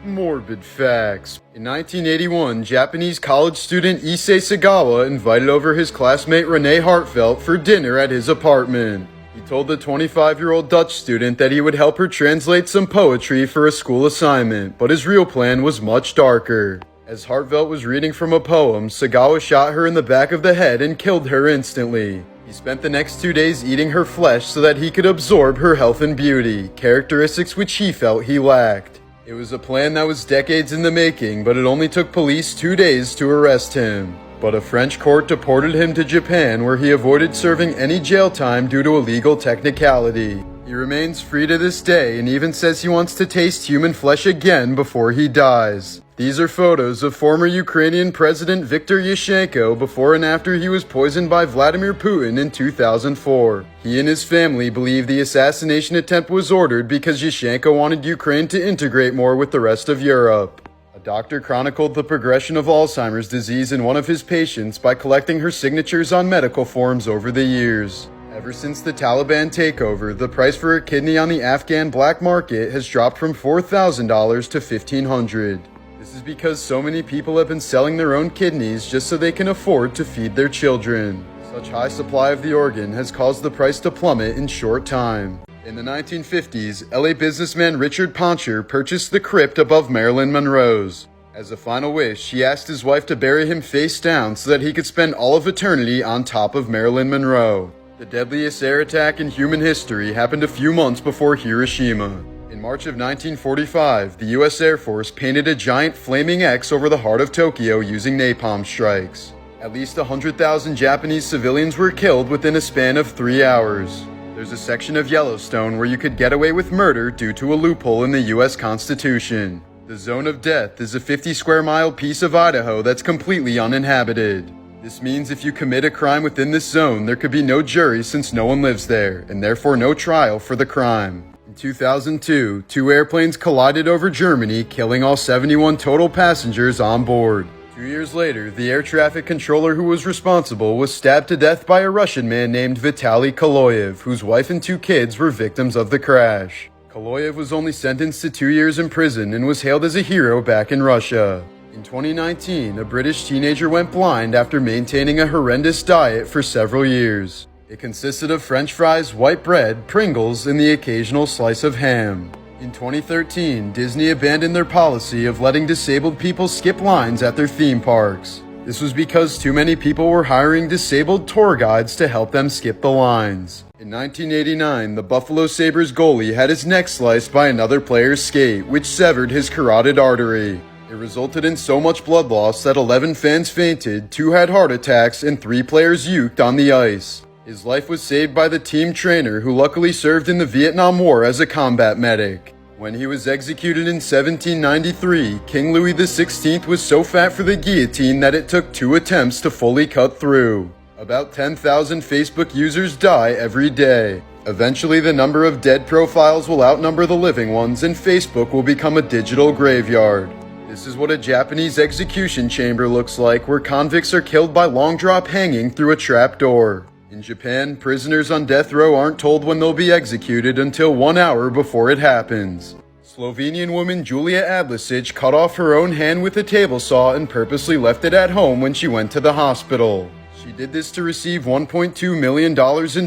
Morbid Facts. In 1981, Japanese college student Issei Sagawa invited over his classmate Renee Hartfelt for dinner at his apartment. He told the 25-year-old Dutch student that he would help her translate some poetry for a school assignment, but his real plan was much darker. As Hartfelt was reading from a poem, Sagawa shot her in the back of the head and killed her instantly. He spent the next 2 days eating her flesh so that he could absorb her health and beauty, characteristics which he felt he lacked. It was a plan that was decades in the making, but it only took police 2 days to arrest him. But a French court deported him to Japan, where he avoided serving any jail time due to a legal technicality. He remains free to this day and even says he wants to taste human flesh again before he dies. These are photos of former Ukrainian President Viktor Yushchenko before and after he was poisoned by Vladimir Putin in 2004. He and his family believe the assassination attempt was ordered because Yushchenko wanted Ukraine to integrate more with the rest of Europe. A doctor chronicled the progression of Alzheimer's disease in one of his patients by collecting her signatures on medical forms over the years. Ever since the Taliban takeover, the price for a kidney on the Afghan black market has dropped from $4,000 to $1,500. This is because so many people have been selling their own kidneys just so they can afford to feed their children. Such high supply of the organ has caused the price to plummet in short time. In the 1950s, LA businessman Richard Poncher purchased the crypt above Marilyn Monroe's. As a final wish, he asked his wife to bury him face down so that he could spend all of eternity on top of Marilyn Monroe. The deadliest air attack in human history happened a few months before Hiroshima. In March of 1945, the U.S. Air Force painted a giant flaming X over the heart of Tokyo using napalm strikes. At least 100,000 Japanese civilians were killed within a span of 3 hours. There's a section of Yellowstone where you could get away with murder due to a loophole in the U.S. Constitution. The Zone of Death is a 50-square-mile piece of Idaho that's completely uninhabited. This means if you commit a crime within this zone, there could be no jury since no one lives there, and therefore no trial for the crime. In 2002, 2 airplanes collided over Germany, killing all 71 total passengers on board. 2 years later, the air traffic controller who was responsible was stabbed to death by a Russian man named Vitaly Kaloyev, whose wife and 2 kids were victims of the crash. Kaloyev was only sentenced to 2 years in prison and was hailed as a hero back in Russia. In 2019, a British teenager went blind after maintaining a horrendous diet for several years. It consisted of French fries, white bread, Pringles, and the occasional slice of ham. In 2013, Disney abandoned their policy of letting disabled people skip lines at their theme parks. This was because too many people were hiring disabled tour guides to help them skip the lines. In 1989, the Buffalo Sabres goalie had his neck sliced by another player's skate, which severed his carotid artery. It resulted in so much blood loss that 11 fans fainted, 2 had heart attacks, and 3 players uked on the ice. His life was saved by the team trainer, who luckily served in the Vietnam War as a combat medic. When he was executed in 1793, King Louis XVI was so fat for the guillotine that it took 2 attempts to fully cut through. About 10,000 Facebook users die every day. Eventually, the number of dead profiles will outnumber the living ones, and Facebook will become a digital graveyard. This is what a Japanese execution chamber looks like, where convicts are killed by long drop hanging through a trap door. In Japan, prisoners on death row aren't told when they'll be executed until 1 hour before it happens. Slovenian woman Julia Adlisic cut off her own hand with a table saw and purposely left it at home when she went to the hospital. She did this to receive $1.2 million in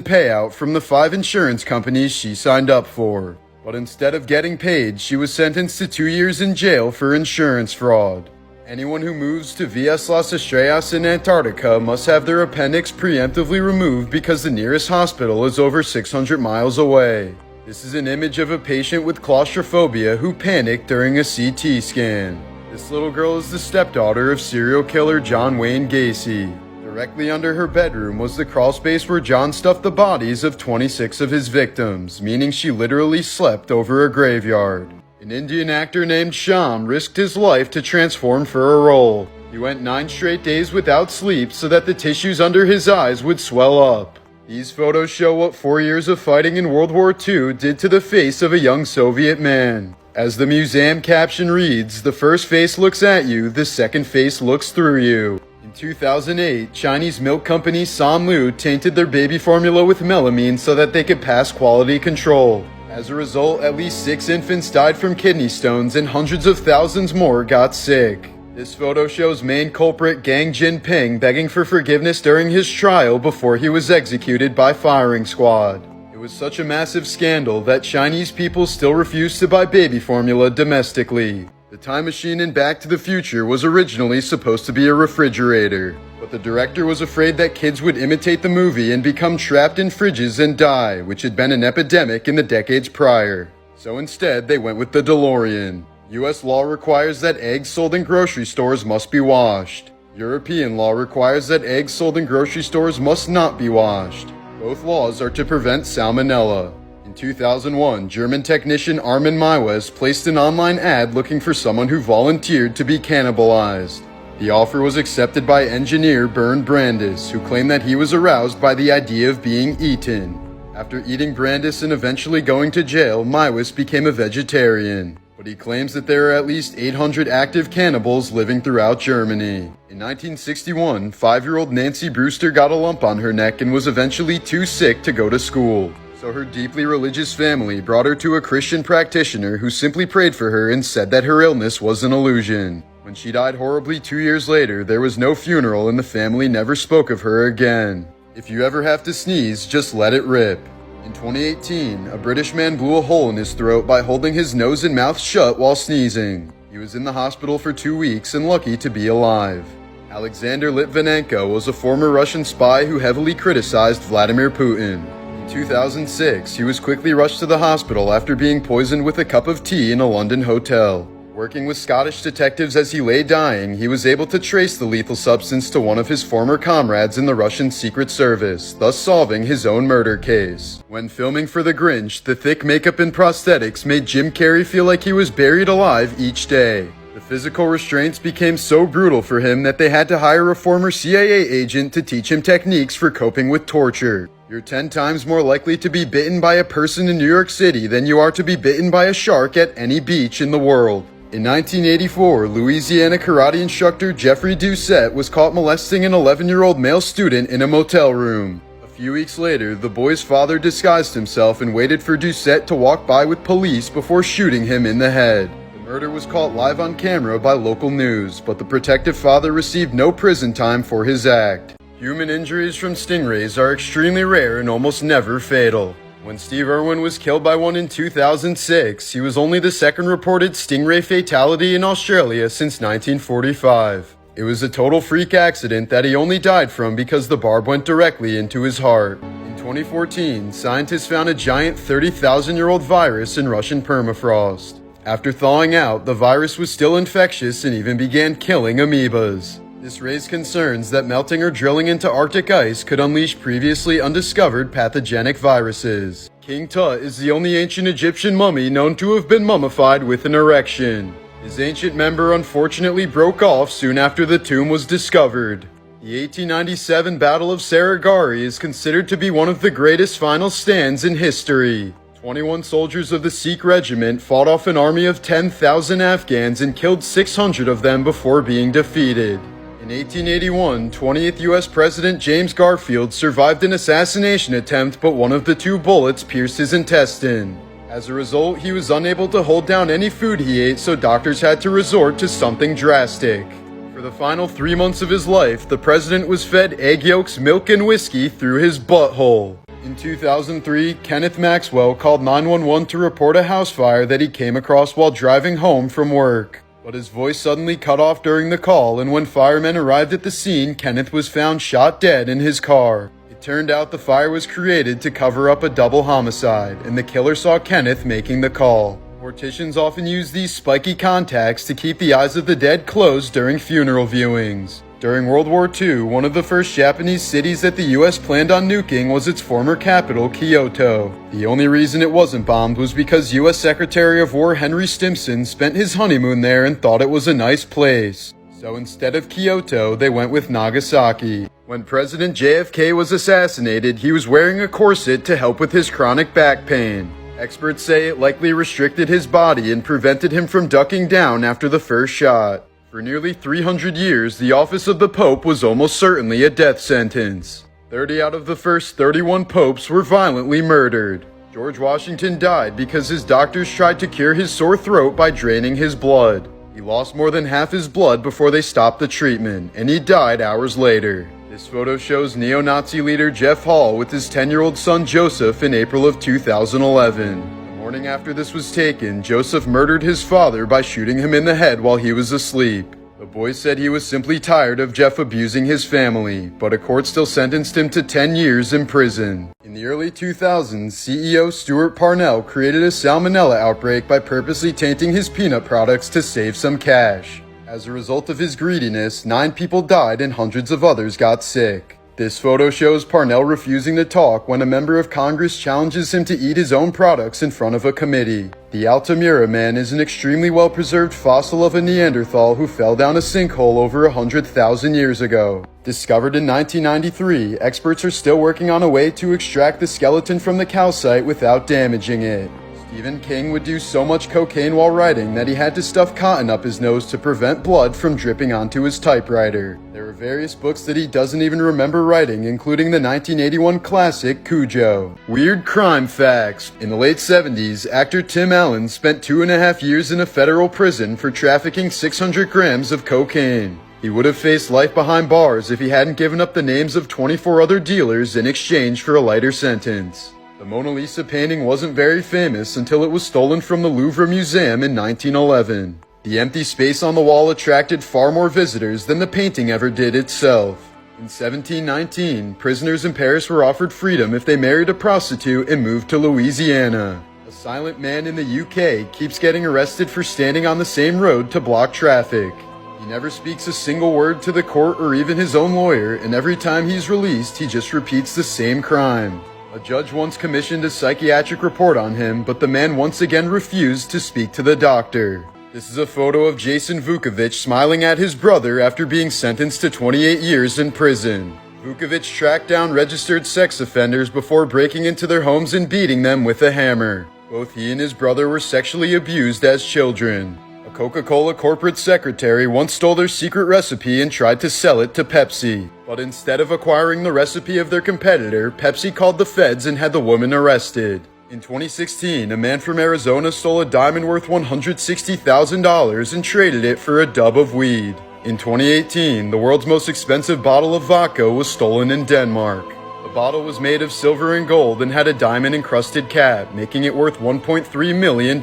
payout from the 5 insurance companies she signed up for. But instead of getting paid, she was sentenced to 2 years in jail for insurance fraud. Anyone who moves to Villas Las Estrellas in Antarctica must have their appendix preemptively removed because the nearest hospital is over 600 miles away. This is an image of a patient with claustrophobia who panicked during a CT scan. This little girl is the stepdaughter of serial killer John Wayne Gacy. Directly under her bedroom was the crawl space where John stuffed the bodies of 26 of his victims, meaning she literally slept over a graveyard. An Indian actor named Shyam risked his life to transform for a role. He went 9 straight days without sleep so that the tissues under his eyes would swell up. These photos show what 4 years of fighting in World War II did to the face of a young Soviet man. As the museum caption reads, "The first face looks at you, the second face looks through you." In 2008, Chinese milk company Sanlu tainted their baby formula with melamine so that they could pass quality control. As a result, at least 6 infants died from kidney stones and hundreds of thousands more got sick. This photo shows main culprit Gang Jinping begging for forgiveness during his trial before he was executed by firing squad. It was such a massive scandal that Chinese people still refuse to buy baby formula domestically. The time machine in Back to the Future was originally supposed to be a refrigerator, but the director was afraid that kids would imitate the movie and become trapped in fridges and die, which had been an epidemic in the decades prior. So instead, they went with the DeLorean. US law requires that eggs sold in grocery stores must be washed. European law requires that eggs sold in grocery stores must not be washed. Both laws are to prevent salmonella. In 2001, German technician Armin Maiwes placed an online ad looking for someone who volunteered to be cannibalized. The offer was accepted by engineer Bernd Brandis, who claimed that he was aroused by the idea of being eaten. After eating Brandis and eventually going to jail, Maiwes became a vegetarian. But he claims that there are at least 800 active cannibals living throughout Germany. In 1961, 5-year-old Nancy Brewster got a lump on her neck and was eventually too sick to go to school. So her deeply religious family brought her to a Christian practitioner who simply prayed for her and said that her illness was an illusion. When she died horribly 2 years later, there was no funeral and the family never spoke of her again. If you ever have to sneeze, just let it rip. In 2018, a British man blew a hole in his throat by holding his nose and mouth shut while sneezing. He was in the hospital for 2 weeks and lucky to be alive. Alexander Litvinenko was a former Russian spy who heavily criticized Vladimir Putin. In 2006, he was quickly rushed to the hospital after being poisoned with a cup of tea in a London hotel. Working with Scottish detectives as he lay dying, he was able to trace the lethal substance to one of his former comrades in the Russian Secret Service, thus solving his own murder case. When filming for The Grinch, the thick makeup and prosthetics made Jim Carrey feel like he was buried alive each day. The physical restraints became so brutal for him that they had to hire a former CIA agent to teach him techniques for coping with torture. You're 10 times more likely to be bitten by a person in New York City than you are to be bitten by a shark at any beach in the world. In 1984, Louisiana karate instructor Jeffrey Doucette was caught molesting an 11-year-old male student in a motel room. A few weeks later, the boy's father disguised himself and waited for Doucette to walk by with police before shooting him in the head. The murder was caught live on camera by local news, but the protective father received no prison time for his act. Human injuries from stingrays are extremely rare and almost never fatal. When Steve Irwin was killed by one in 2006, he was only the second reported stingray fatality in Australia since 1945. It was a total freak accident that he only died from because the barb went directly into his heart. In 2014, scientists found a giant 30,000-year-old virus in Russian permafrost. After thawing out, the virus was still infectious and even began killing amoebas. This raised concerns that melting or drilling into Arctic ice could unleash previously undiscovered pathogenic viruses. King Tut is the only ancient Egyptian mummy known to have been mummified with an erection. His ancient member unfortunately broke off soon after the tomb was discovered. The 1897 Battle of Sarigari is considered to be one of the greatest final stands in history. 21 soldiers of the Sikh regiment fought off an army of 10,000 Afghans and killed 600 of them before being defeated. In 1881, 20th U.S. President James Garfield survived an assassination attempt, but one of the 2 bullets pierced his intestine. As a result, he was unable to hold down any food he ate, so doctors had to resort to something drastic. For the final 3 months of his life, the president was fed egg yolks, milk, and whiskey through his butthole. In 2003, Kenneth Maxwell called 911 to report a house fire that he came across while driving home from work. But his voice suddenly cut off during the call, and when firemen arrived at the scene, Kenneth was found shot dead in his car. It turned out the fire was created to cover up a double homicide, and the killer saw Kenneth making the call. Morticians often use these spiky contacts to keep the eyes of the dead closed during funeral viewings. During World War II, one of the first Japanese cities that the US planned on nuking was its former capital, Kyoto. The only reason it wasn't bombed was because US Secretary of War Henry Stimson spent his honeymoon there and thought it was a nice place. So instead of Kyoto, they went with Nagasaki. When President JFK was assassinated, he was wearing a corset to help with his chronic back pain. Experts say it likely restricted his body and prevented him from ducking down after the first shot. For nearly 300 years, the office of the Pope was almost certainly a death sentence. 30 out of the first 31 popes were violently murdered. George Washington died because his doctors tried to cure his sore throat by draining his blood. He lost more than half his blood before they stopped the treatment, and he died hours later. This photo shows neo-Nazi leader Jeff Hall with his 10-year-old son Joseph in April of 2011. The morning after this was taken, Joseph murdered his father by shooting him in the head while he was asleep. The boy said he was simply tired of Jeff abusing his family, but a court still sentenced him to 10 years in prison. In the early 2000s, CEO Stuart Parnell created a salmonella outbreak by purposely tainting his peanut products to save some cash. As a result of his greediness, 9 people died and hundreds of others got sick. This photo shows Parnell refusing to talk when a member of Congress challenges him to eat his own products in front of a committee. The Altamira man is an extremely well-preserved fossil of a Neanderthal who fell down a sinkhole over 100,000 years ago. Discovered in 1993, experts are still working on a way to extract the skeleton from the calcite without damaging it. Stephen King would do so much cocaine while writing that he had to stuff cotton up his nose to prevent blood from dripping onto his typewriter. There are various books that he doesn't even remember writing, including the 1981 classic Cujo. Weird crime facts. In the late 70s, actor Tim Allen spent 2.5 years in a federal prison for trafficking 600 grams of cocaine. He would have faced life behind bars if he hadn't given up the names of 24 other dealers in exchange for a lighter sentence. The Mona Lisa painting wasn't very famous until it was stolen from the Louvre Museum in 1911. The empty space on the wall attracted far more visitors than the painting ever did itself. In 1719, prisoners in Paris were offered freedom if they married a prostitute and moved to Louisiana. A silent man in the UK keeps getting arrested for standing on the same road to block traffic. He never speaks a single word to the court or even his own lawyer, and every time he's released, he just repeats the same crime. A judge once commissioned a psychiatric report on him, but the man once again refused to speak to the doctor. This is a photo of Jason Vukovic smiling at his brother after being sentenced to 28 years in prison. Vukovic tracked down registered sex offenders before breaking into their homes and beating them with a hammer. Both he and his brother were sexually abused as children. A Coca-Cola corporate secretary once stole their secret recipe and tried to sell it to Pepsi. But instead of acquiring the recipe of their competitor, Pepsi called the feds and had the woman arrested. In 2016, a man from Arizona stole a diamond worth $160,000 and traded it for a dub of weed. In 2018, the world's most expensive bottle of vodka was stolen in Denmark. The bottle was made of silver and gold and had a diamond-encrusted cap, making it worth $1.3 million.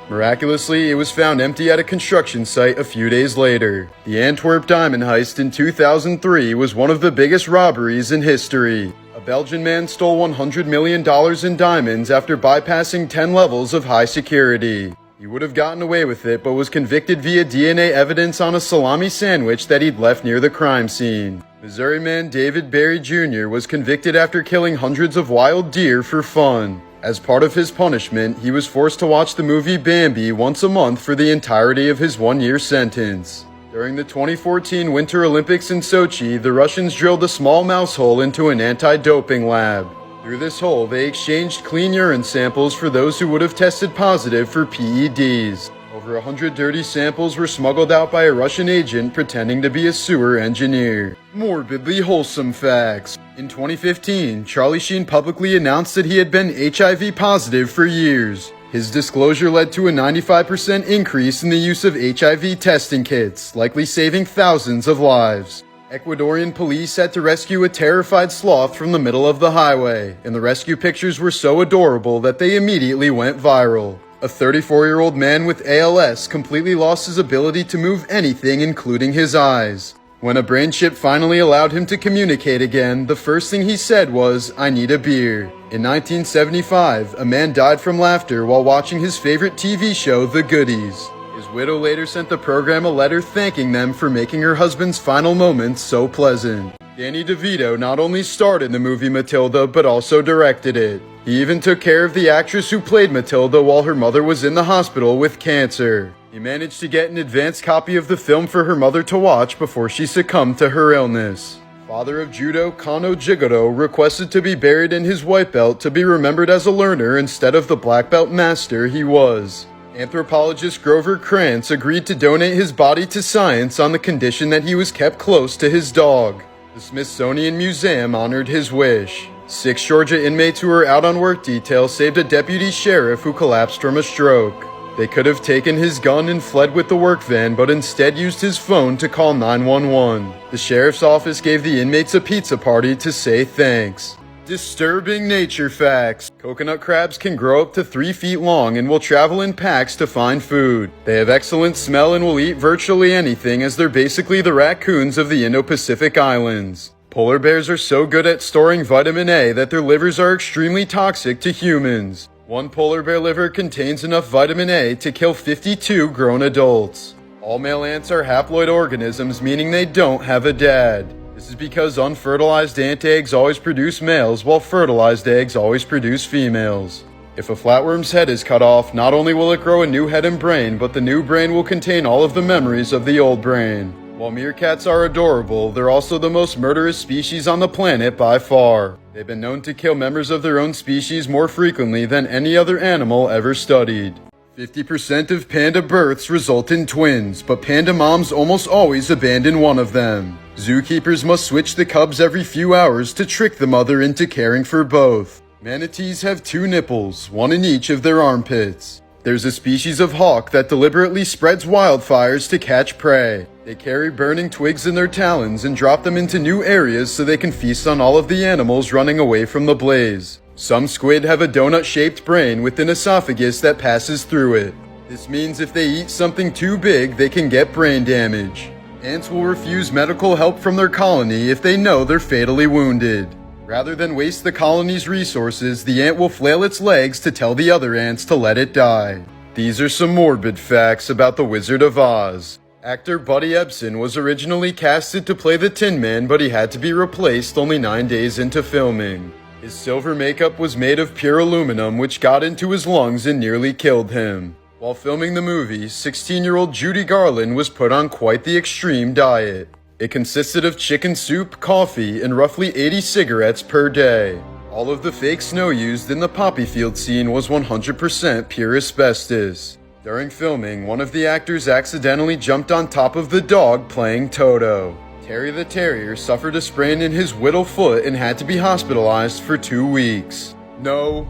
Miraculously, it was found empty at a construction site a few days later. The Antwerp diamond heist in 2003 was one of the biggest robberies in history. A Belgian man stole $100 million in diamonds after bypassing 10 levels of high security. He would have gotten away with it, but was convicted via DNA evidence on a salami sandwich that he'd left near the crime scene. Missouri man David Berry Jr. was convicted after killing hundreds of wild deer for fun. As part of his punishment, he was forced to watch the movie Bambi once a month for the entirety of his 1-year sentence. During the 2014 Winter Olympics in Sochi, the Russians drilled a small mouse hole into an anti-doping lab. Through this hole, they exchanged clean urine samples for those who would have tested positive for PEDs. Over 100 dirty samples were smuggled out by a Russian agent pretending to be a sewer engineer. Morbidly wholesome facts. In 2015, Charlie Sheen publicly announced that he had been HIV positive for years. His disclosure led to a 95% increase in the use of HIV testing kits, likely saving thousands of lives. Ecuadorian police had to rescue a terrified sloth from the middle of the highway, and the rescue pictures were so adorable that they immediately went viral. A 34-year-old man with ALS completely lost his ability to move anything, including his eyes. When a brain chip finally allowed him to communicate again, the first thing he said was, "I need a beer." In 1975, a man died from laughter while watching his favorite TV show, The Goodies. His widow later sent the program a letter thanking them for making her husband's final moments so pleasant. Danny DeVito not only starred in the movie Matilda, but also directed it. He even took care of the actress who played Matilda while her mother was in the hospital with cancer. He managed to get an advance copy of the film for her mother to watch before she succumbed to her illness. Father of judo, Kano Jigoro, requested to be buried in his white belt to be remembered as a learner instead of the black belt master he was. Anthropologist Grover Krantz agreed to donate his body to science on the condition that he was kept close to his dog. The Smithsonian Museum honored his wish. 6 Georgia inmates who were out on work detail saved a deputy sheriff who collapsed from a stroke. They could have taken his gun and fled with the work van, but instead used his phone to call 911. The sheriff's office gave the inmates a pizza party to say thanks. Disturbing nature facts. Coconut crabs can grow up to 3 feet long and will travel in packs to find food. They have excellent smell and will eat virtually anything, as they're basically the raccoons of the Indo-Pacific Islands. Polar bears are so good at storing vitamin A that their livers are extremely toxic to humans. One polar bear liver contains enough vitamin A to kill 52 grown adults. All male ants are haploid organisms, meaning they don't have a dad. This is because unfertilized ant eggs always produce males, while fertilized eggs always produce females. If a flatworm's head is cut off, not only will it grow a new head and brain, but the new brain will contain all of the memories of the old brain. While meerkats are adorable, they're also the most murderous species on the planet by far. They've been known to kill members of their own species more frequently than any other animal ever studied. 50% of panda births result in twins, but panda moms almost always abandon one of them. Zookeepers must switch the cubs every few hours to trick the mother into caring for both. Manatees have 2 nipples, one in each of their armpits. There's a species of hawk that deliberately spreads wildfires to catch prey. They carry burning twigs in their talons and drop them into new areas so they can feast on all of the animals running away from the blaze. Some squid have a donut-shaped brain with an esophagus that passes through it. This means if they eat something too big, they can get brain damage. Ants will refuse medical help from their colony if they know they're fatally wounded. Rather than waste the colony's resources, the ant will flail its legs to tell the other ants to let it die. These are some morbid facts about the Wizard of Oz. Actor Buddy Ebsen was originally casted to play the Tin Man, but he had to be replaced only 9 days into filming. His silver makeup was made of pure aluminum, which got into his lungs and nearly killed him. While filming the movie, 16-year-old Judy Garland was put on quite the extreme diet. It consisted of chicken soup, coffee, and roughly 80 cigarettes per day. All of the fake snow used in the poppy field scene was 100% pure asbestos. During filming, one of the actors accidentally jumped on top of the dog playing Toto. Terry the Terrier suffered a sprain in his whittle foot and had to be hospitalized for 2 weeks. No.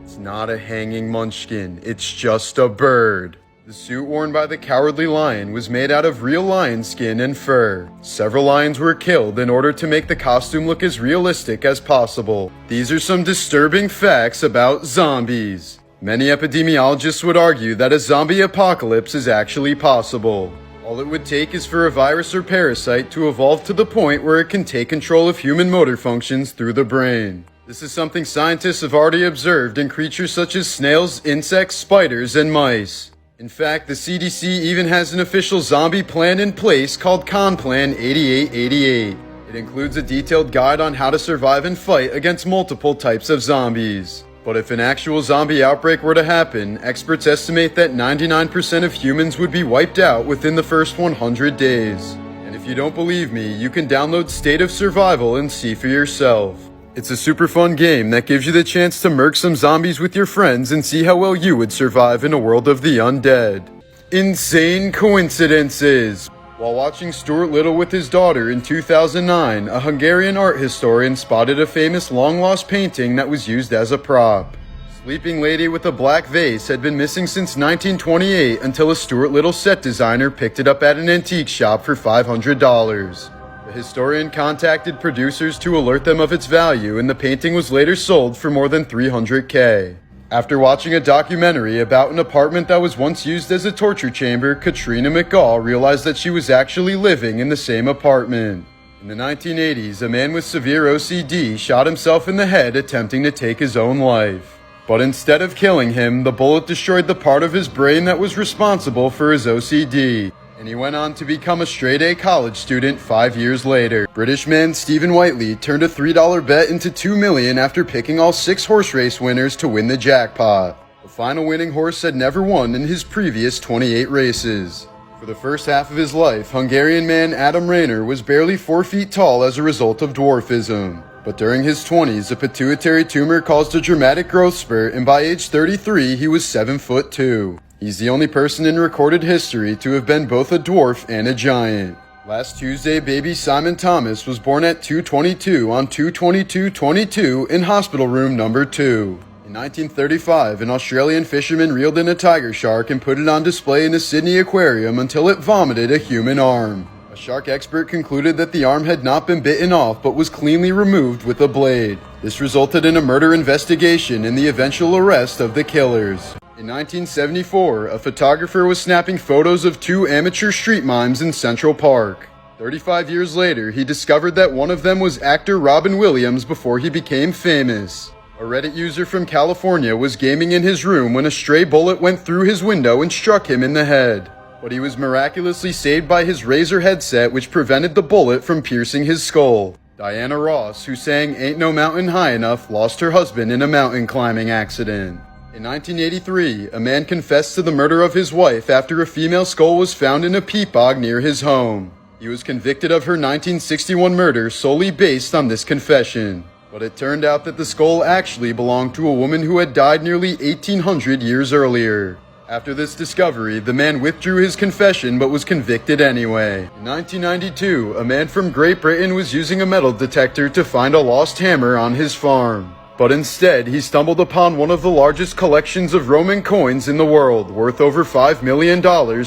It's not a hanging munchkin, it's just a bird. The suit worn by the Cowardly Lion was made out of real lion skin and fur. Several lions were killed in order to make the costume look as realistic as possible. These are some disturbing facts about zombies. Many epidemiologists would argue that a zombie apocalypse is actually possible. All it would take is for a virus or parasite to evolve to the point where it can take control of human motor functions through the brain. This is something scientists have already observed in creatures such as snails, insects, spiders, and mice. In fact, the CDC even has an official zombie plan in place called ConPlan 8888. It includes a detailed guide on how to survive and fight against multiple types of zombies. But if an actual zombie outbreak were to happen, experts estimate that 99% of humans would be wiped out within the first 100 days. And if you don't believe me, you can download State of Survival and see for yourself. It's a super fun game that gives you the chance to murk some zombies with your friends and see how well you would survive in a world of the undead. Insane coincidences. While watching Stuart Little with his daughter in 2009, a Hungarian art historian spotted a famous long-lost painting that was used as a prop. Sleeping Lady with a Black Vase had been missing since 1928 until a Stuart Little set designer picked it up at an antique shop for $500. The historian contacted producers to alert them of its value, and the painting was later sold for more than $300K. After watching a documentary about an apartment that was once used as a torture chamber, Katrina McGaw realized that she was actually living in the same apartment. In the 1980s, a man with severe OCD shot himself in the head attempting to take his own life. But instead of killing him, the bullet destroyed the part of his brain that was responsible for his OCD. And he went on to become a straight-A college student 5 years later. British man Stephen Whiteley turned a $3 bet into $2 million after picking all 6 horse race winners to win the jackpot. The final winning horse had never won in his previous 28 races. For the first half of his life, Hungarian man Adam Rayner was barely 4 feet tall as a result of dwarfism. But during his 20s, a pituitary tumor caused a dramatic growth spurt, and by age 33, he was 7'2". He's the only person in recorded history to have been both a dwarf and a giant. Last Tuesday, baby Simon Thomas was born at 2:22 on 2/22/22 in hospital room number 2. In 1935, an Australian fisherman reeled in a tiger shark and put it on display in the Sydney Aquarium until it vomited a human arm. A shark expert concluded that the arm had not been bitten off but was cleanly removed with a blade. This resulted in a murder investigation and the eventual arrest of the killers. In 1974, a photographer was snapping photos of 2 amateur street mimes in Central Park. 35 years later, he discovered that one of them was actor Robin Williams before he became famous. A Reddit user from California was gaming in his room when a stray bullet went through his window and struck him in the head. But he was miraculously saved by his Razer headset, which prevented the bullet from piercing his skull. Diana Ross, who sang "Ain't No Mountain High Enough," lost her husband in a mountain climbing accident. In 1983, a man confessed to the murder of his wife after a female skull was found in a peat bog near his home. He was convicted of her 1961 murder solely based on this confession. But it turned out that the skull actually belonged to a woman who had died nearly 1800 years earlier. After this discovery, the man withdrew his confession but was convicted anyway. In 1992, a man from Great Britain was using a metal detector to find a lost hammer on his farm. But instead, he stumbled upon one of the largest collections of Roman coins in the world, worth over $5 million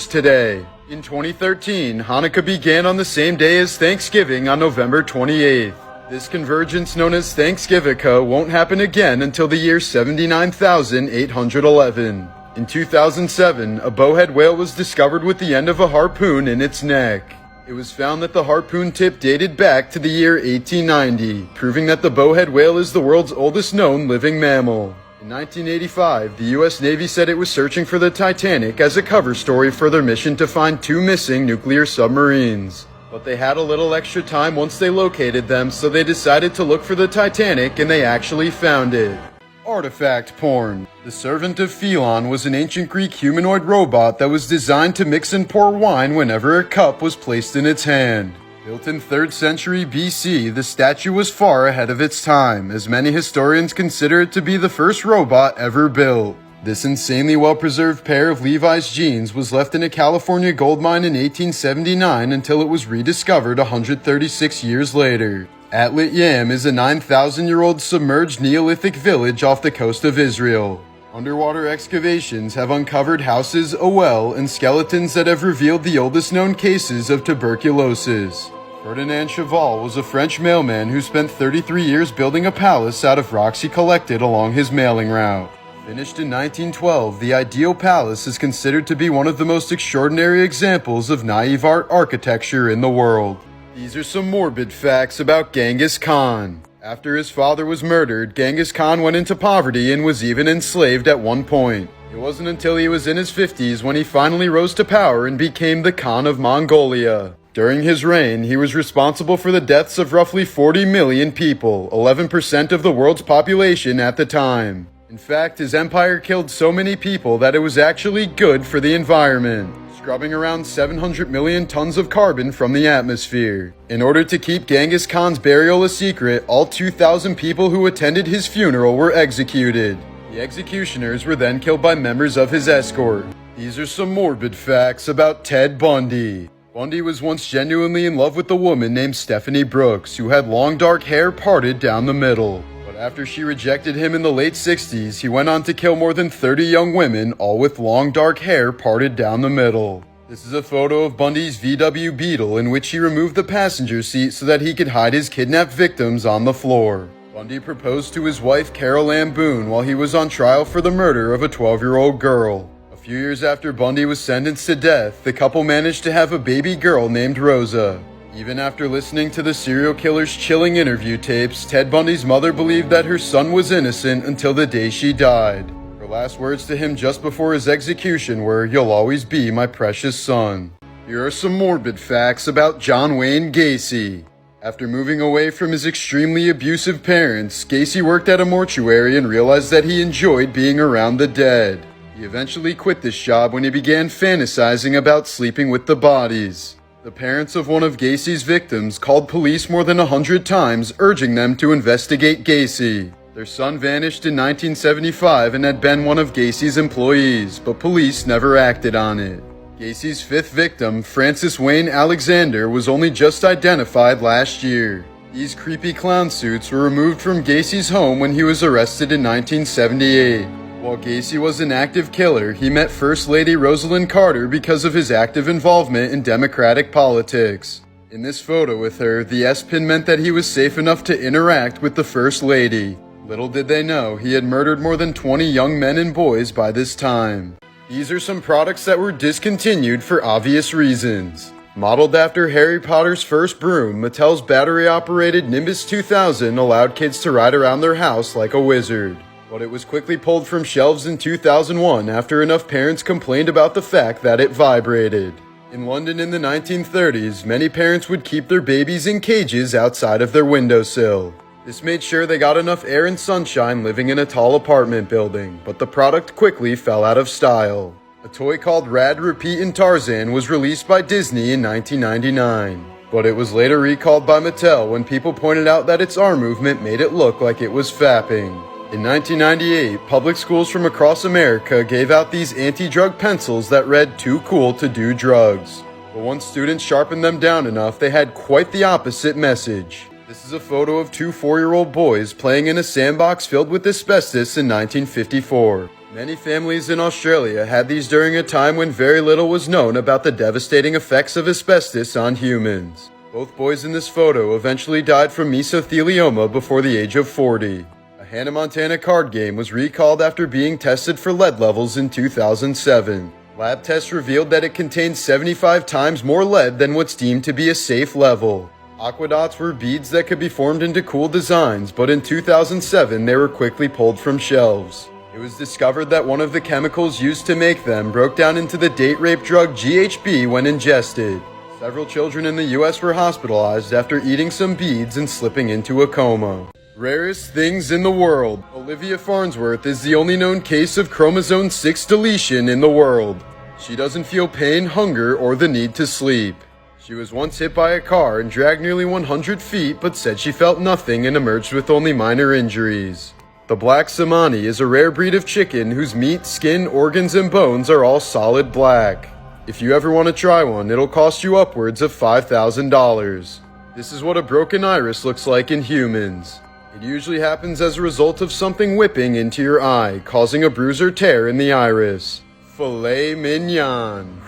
today. In 2013, Hanukkah began on the same day as Thanksgiving on November 28th. This convergence, known as Thanksgivika, won't happen again until the year 79,811. In 2007, a bowhead whale was discovered with the end of a harpoon in its neck. It was found that the harpoon tip dated back to the year 1890, proving that the bowhead whale is the world's oldest known living mammal. In 1985, the U.S. Navy said it was searching for the Titanic as a cover story for their mission to find 2 missing nuclear submarines. But they had a little extra time once they located them, so they decided to look for the Titanic, and they actually found it. Artifact porn. The servant of Phelon was an ancient Greek humanoid robot that was designed to mix and pour wine whenever a cup was placed in its hand. Built in 3rd century BC, the statue was far ahead of its time, as many historians consider it to be the first robot ever built. This insanely well-preserved pair of Levi's jeans was left in a California gold mine in 1879 until it was rediscovered 136 years later. Atlit Yam is a 9,000-year-old submerged Neolithic village off the coast of Israel. Underwater excavations have uncovered houses, a well, and skeletons that have revealed the oldest known cases of tuberculosis. Ferdinand Cheval was a French mailman who spent 33 years building a palace out of rocks he collected along his mailing route. Finished in 1912, the ideal palace is considered to be one of the most extraordinary examples of naive art architecture in the world. These are some morbid facts about Genghis Khan. After his father was murdered, Genghis Khan went into poverty and was even enslaved at one point. It wasn't until he was in his 50s when he finally rose to power and became the Khan of Mongolia. During his reign, he was responsible for the deaths of roughly 40 million people, 11% of the world's population at the time. In fact, his empire killed so many people that it was actually good for the environment, scrubbing around 700 million tons of carbon from the atmosphere. In order to keep Genghis Khan's burial a secret, all 2,000 people who attended his funeral were executed. The executioners were then killed by members of his escort. These are some morbid facts about Ted Bundy. Bundy was once genuinely in love with a woman named Stephanie Brooks, who had long dark hair parted down the middle. But after she rejected him in the late 60s, he went on to kill more than 30 young women, all with long dark hair parted down the middle. This is a photo of Bundy's VW Beetle in which he removed the passenger seat so that he could hide his kidnapped victims on the floor. Bundy proposed to his wife Carol Ann Boone while he was on trial for the murder of a 12-year-old girl. A few years after Bundy was sentenced to death, the couple managed to have a baby girl named Rosa. Even after listening to the serial killer's chilling interview tapes, Ted Bundy's mother believed that her son was innocent until the day she died. Her last words to him just before his execution were, "You'll always be my precious son." Here are some morbid facts about John Wayne Gacy. After moving away from his extremely abusive parents, Gacy worked at a mortuary and realized that he enjoyed being around the dead. He eventually quit this job when he began fantasizing about sleeping with the bodies. The parents of one of Gacy's victims called police more than 100 times, urging them to investigate Gacy. Their son vanished in 1975 and had been one of Gacy's employees, but police never acted on it. Gacy's fifth victim, Francis Wayne Alexander, was only just identified last year. These creepy clown suits were removed from Gacy's home when he was arrested in 1978. While Gacy was an active killer, he met First Lady Rosalind Carter because of his active involvement in Democratic politics. In this photo with her, the S-pin meant that he was safe enough to interact with the First Lady. Little did they know, he had murdered more than 20 young men and boys by this time. These are some products that were discontinued for obvious reasons. Modeled after Harry Potter's first broom, Mattel's battery-operated Nimbus 2000 allowed kids to ride around their house like a wizard. But it was quickly pulled from shelves in 2001 after enough parents complained about the fact that it vibrated. In London in the 1930s, many parents would keep their babies in cages outside of their windowsill. This made sure they got enough air and sunshine living in a tall apartment building, but the product quickly fell out of style. A toy called Rad, Repeat, and Tarzan was released by Disney in 1999, but it was later recalled by Mattel when people pointed out that its arm movement made it look like it was fapping. In 1998, public schools from across America gave out these anti-drug pencils that read "Too cool to do drugs." But once students sharpened them down enough, they had quite the opposite message. This is a photo of two 4-year-old boys playing in a sandbox filled with asbestos in 1954. Many families in Australia had these during a time when very little was known about the devastating effects of asbestos on humans. Both boys in this photo eventually died from mesothelioma before the age of 40. Hannah Montana card game was recalled after being tested for lead levels in 2007. Lab tests revealed that it contained 75 times more lead than what's deemed to be a safe level. Aquadots were beads that could be formed into cool designs, but in 2007 they were quickly pulled from shelves. It was discovered that one of the chemicals used to make them broke down into the date rape drug GHB when ingested. Several children in the US were hospitalized after eating some beads and slipping into a coma. Rarest things in the world. Olivia Farnsworth is the only known case of chromosome 6 deletion in the world. She doesn't feel pain, hunger, or the need to sleep. She was once hit by a car and dragged nearly 100 feet, but said she felt nothing and emerged with only minor injuries. The Black Samani is a rare breed of chicken whose meat, skin, organs, and bones are all solid black. If you ever want to try one, it'll cost you upwards of $5,000. This is what a broken iris looks like in humans. It usually happens as a result of something whipping into your eye, causing a bruise or tear in the iris. Filet mignon.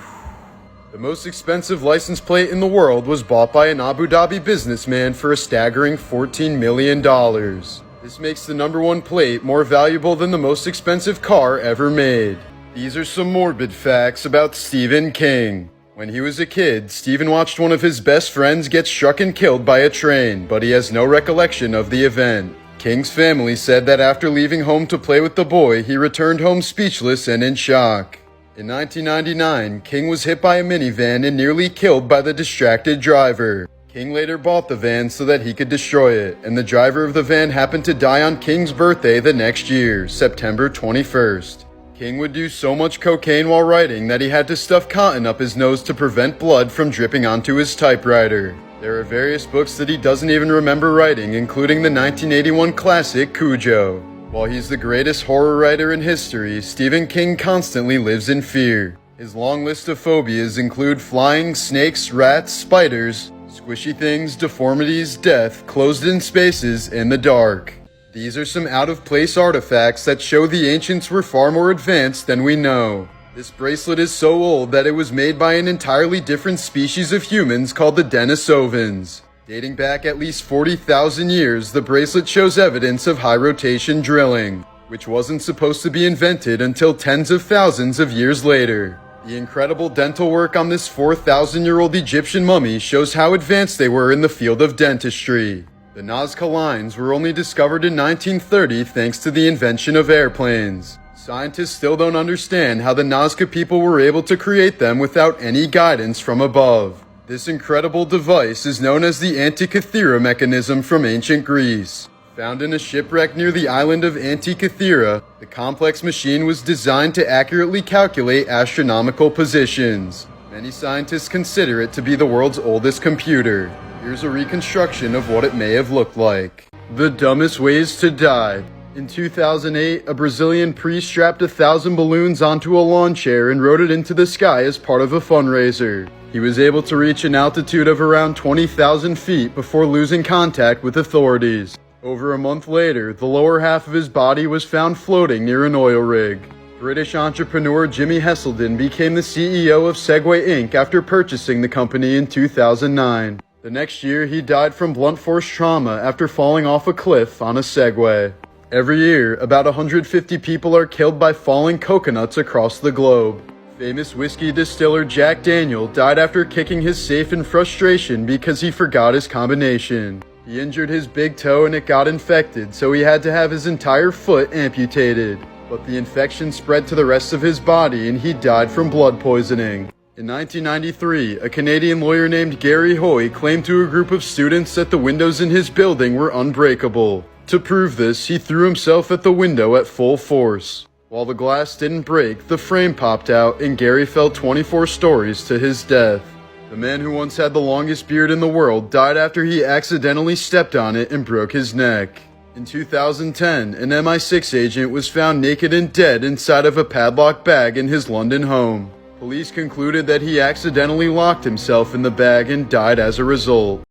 The most expensive license plate in the world was bought by an Abu Dhabi businessman for a staggering $14 million. This makes the #1 plate more valuable than the most expensive car ever made. These are some morbid facts about Stephen King. When he was a kid, Stephen watched one of his best friends get struck and killed by a train, but he has no recollection of the event. King's family said that after leaving home to play with the boy, he returned home speechless and in shock. In 1999, King was hit by a minivan and nearly killed by the distracted driver. King later bought the van so that he could destroy it, and the driver of the van happened to die on King's birthday the next year, September 21st. King would do so much cocaine while writing that he had to stuff cotton up his nose to prevent blood from dripping onto his typewriter. There are various books that he doesn't even remember writing, including the 1981 classic Cujo. While he's the greatest horror writer in history, Stephen King constantly lives in fear. His long list of phobias include flying, snakes, rats, spiders, squishy things, deformities, death, closed-in spaces, and the dark. These are some out-of-place artifacts that show the ancients were far more advanced than we know. This bracelet is so old that it was made by an entirely different species of humans called the Denisovans. Dating back at least 40,000 years, the bracelet shows evidence of high-rotation drilling, which wasn't supposed to be invented until tens of thousands of years later. The incredible dental work on this 4,000-year-old Egyptian mummy shows how advanced they were in the field of dentistry. The Nazca lines were only discovered in 1930 thanks to the invention of airplanes. Scientists still don't understand how the Nazca people were able to create them without any guidance from above. This incredible device is known as the Antikythera mechanism from ancient Greece. Found in a shipwreck near the island of Antikythera, the complex machine was designed to accurately calculate astronomical positions. Many scientists consider it to be the world's oldest computer. Here's a reconstruction of what it may have looked like. The dumbest ways to die. In 2008, a Brazilian priest strapped 1,000 balloons onto a lawn chair and rode it into the sky as part of a fundraiser. He was able to reach an altitude of around 20,000 feet before losing contact with authorities. Over a month later, the lower half of his body was found floating near an oil rig. British entrepreneur Jimmy Heselden became the CEO of Segway Inc. after purchasing the company in 2009. The next year, he died from blunt force trauma after falling off a cliff on a Segway. Every year, about 150 people are killed by falling coconuts across the globe. Famous whiskey distiller Jack Daniel died after kicking his safe in frustration because he forgot his combination. He injured his big toe and it got infected, so he had to have his entire foot amputated. But the infection spread to the rest of his body and he died from blood poisoning. In 1993, a Canadian lawyer named Gary Hoy claimed to a group of students that the windows in his building were unbreakable. To prove this, he threw himself at the window at full force. While the glass didn't break, the frame popped out and Gary fell 24 stories to his death. The man who once had the longest beard in the world died after he accidentally stepped on it and broke his neck. In 2010, an MI6 agent was found naked and dead inside of a padlocked bag in his London home. Police concluded that he accidentally locked himself in the bag and died as a result.